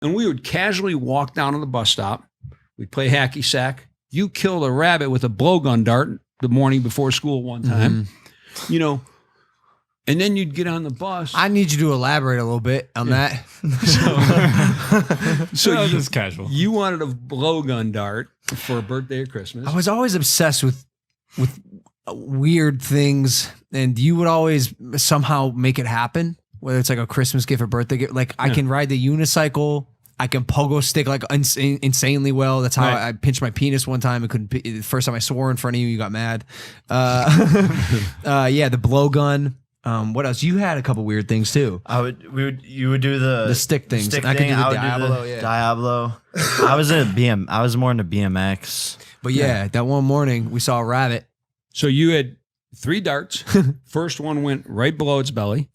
And we would casually walk down to the bus stop. We'd play hacky sack. You killed a rabbit with a blowgun dart the morning before school one time. You know, and then you'd get on the bus. I need you to elaborate a little bit on that. So just casual. You wanted a blowgun dart for a birthday or Christmas. I was always obsessed with weird things, and you would always somehow make it happen. Whether it's like a Christmas gift or birthday gift, like I can ride the unicycle. I can pogo stick like insanely well. That's how I pinched my penis one time. I couldn't. The first time I swore in front of you, you got mad. Yeah, the blowgun. What else? You had a couple weird things too. You would do the stick things. Stick I could thing. do the I would Diablo. do the Diablo. I was more into BMX. But yeah, that one morning we saw a rabbit. So you had 3 darts. First one went right below its belly.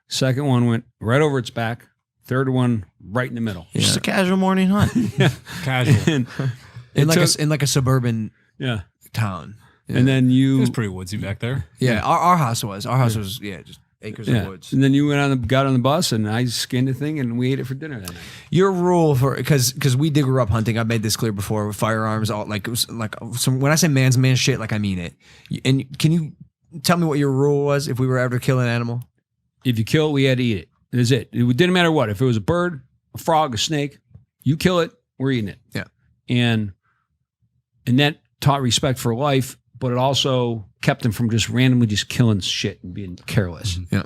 Second one went right over its back. Third one right in the middle. Just a casual morning hunt. Casual. In like a suburban town. Yeah. And then It was pretty woodsy back there. Yeah, our house was. Our house was just acres of woods. And then you got on the bus and I skinned the thing and we ate it for dinner that night. Your rule for because we grew up hunting. I've made this clear before with firearms. All like it was like when I say man's man shit, like I mean it. And can you tell me what your rule was if we were ever to kill an animal? If you kill it, we had to eat it. That is it. It didn't matter what. If it was a bird, a frog, a snake, you kill it, we're eating it. Yeah. And that taught respect for life, but it also kept them from just randomly just killing shit and being careless. Yeah.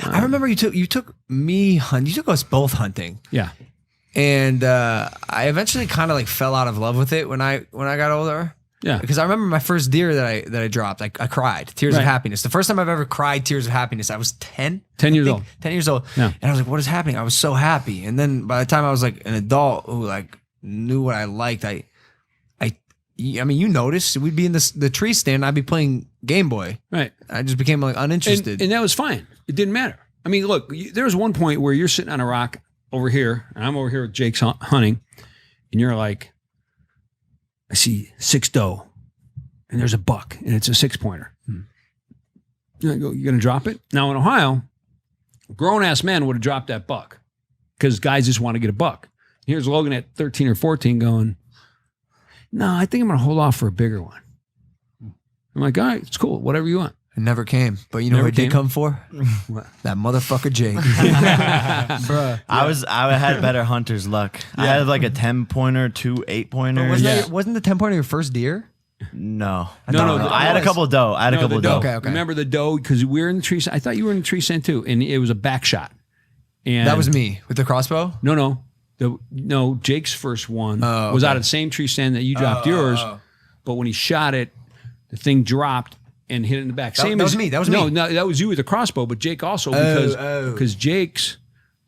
I remember you took me hunting. You took us both hunting. Yeah. And I eventually kind of like fell out of love with it when I got older. Yeah. Because I remember my first deer that I dropped. I cried. Tears of happiness. The first time I've ever cried tears of happiness, I was 10. 10 years old. 10 years old. Yeah. And I was like, what is happening? I was so happy. And then by the time I was like an adult who like knew what I liked, I mean, you noticed we'd be in the tree stand. I'd be playing Game Boy. Right. I just became like uninterested. And that was fine. It didn't matter. I mean, look, there was one point where you're sitting on a rock over here and I'm over here with Jake's hunting and you're like, I see 6 doe and there's a buck and it's a 6-pointer. I go, you going to drop it? Now in Ohio, grown ass men would have dropped that buck because guys just want to get a buck. Here's Logan at 13 or 14 going, no, I think I'm going to hold off for a bigger one. I'm like, all right, it's cool. Whatever you want. It never came. But you know what it did come for? What? That motherfucker Jake. Bruh. I had better hunter's luck. I had like a 10-pointer, 2 8-pointers. Wasn't the 10-pointer your first deer? No. No. I had a couple of doe. Okay. Remember the doe? Because we were in the tree. I thought you were in the tree stand too. And it was a back shot. And that was me with the crossbow? No, Jake's first one was out of the same tree stand that you dropped yours. But when he shot it, the thing dropped and hit it in the back. That was me. No, that was you with the crossbow, but Jake also because Jake's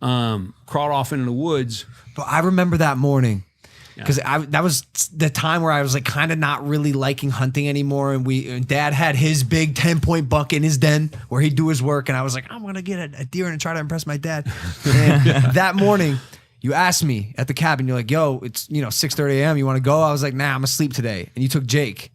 crawled off into the woods. But I remember that morning because that was the time where I was like kind of not really liking hunting anymore, and Dad had his big 10-point buck in his den where he'd do his work, and I was like, I'm gonna get a deer and try to impress my dad. And that morning, you asked me at the cabin, you're like, yo, it's 6:30 a.m. You want to go? I was like, nah, I'm gonna sleep today. And you took Jake.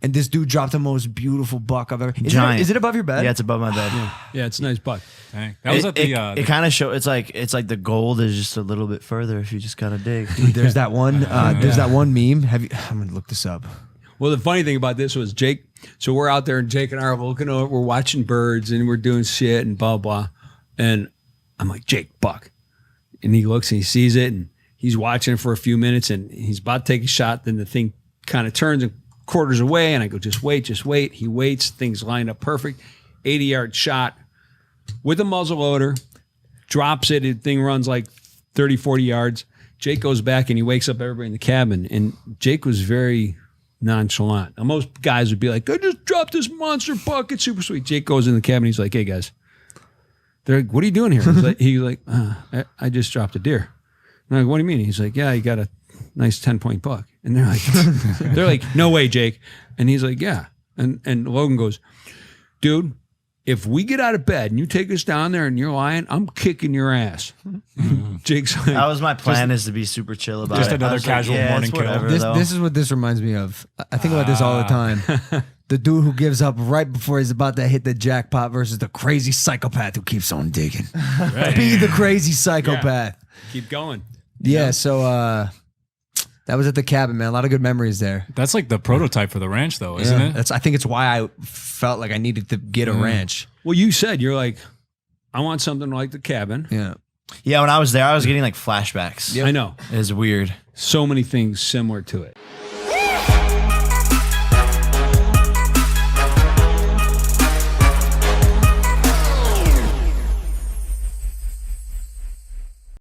And this dude dropped the most beautiful buck I've ever. Is it above your bed? Yeah, it's above my bed. Yeah, it's a nice buck. Dang. That was at the. It kind of show. It's like the gold is just a little bit further if you just gotta dig. Dude, there's that one. There's that one meme. I'm gonna look this up. Well, the funny thing about this was Jake. So we're out there and Jake and I are looking over. We're watching birds and we're doing shit and blah blah. And I'm like, Jake, buck. And he looks and he sees it and he's watching it for a few minutes and he's about to take a shot. Then the thing kind of turns and quarters away and I go, just wait. He waits. Things line up perfect. 80-yard shot with a muzzle loader, drops it. The thing runs like 30, 40 yards. Jake goes back and he wakes up everybody in the cabin. And Jake was very nonchalant. Now, most guys would be like, I just dropped this monster buck. It's super sweet. Jake goes in the cabin. He's like, hey, guys. They're like, what are you doing here? He's like, I just dropped a deer. And I'm like, what do you mean? He's like, yeah, you got a nice 10-point buck. And they're like, no way, Jake. And he's like, yeah. And Logan goes, dude, if we get out of bed and you take us down there and you're lying, I'm kicking your ass. Jake's like, that was my plan, is to be super chill about it. Just another casual morning kill. This is what this reminds me of. I think about this all the time. The dude who gives up right before he's about to hit the jackpot versus the crazy psychopath who keeps on digging. Right. Be the crazy psychopath. Yeah. Keep going. Yeah. So that was at the cabin, man. A lot of good memories there. That's like the prototype for the ranch, though, isn't it? I think it's why I felt like I needed to get a ranch. Well, you said you're like, I want something like the cabin. Yeah. Yeah, when I was there, I was getting like flashbacks. I know. It was weird. So many things similar to it.